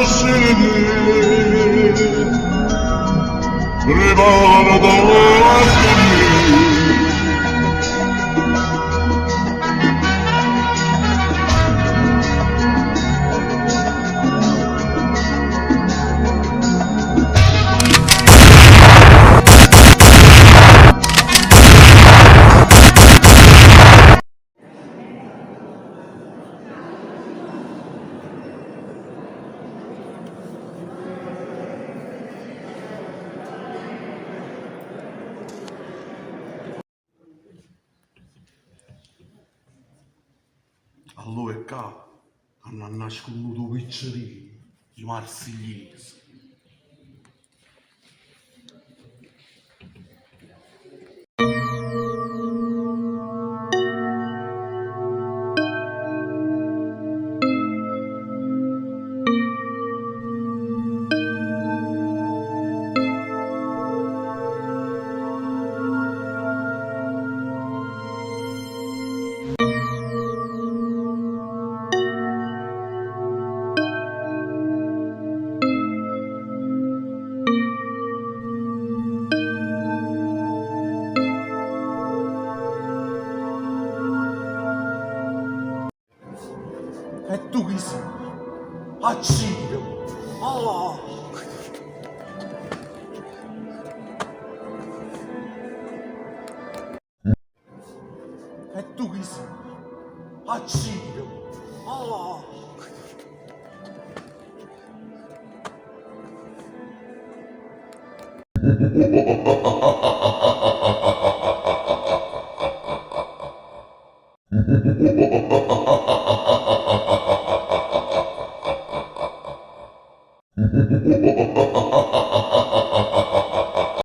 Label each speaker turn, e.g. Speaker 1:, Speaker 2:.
Speaker 1: seni prepara davanti a me. Allora è qua, hanno nascosto pizzeria, i marsigliesi. E tu chi sei? Acciro! Oh! E tu chi sei? Acciro! Oh!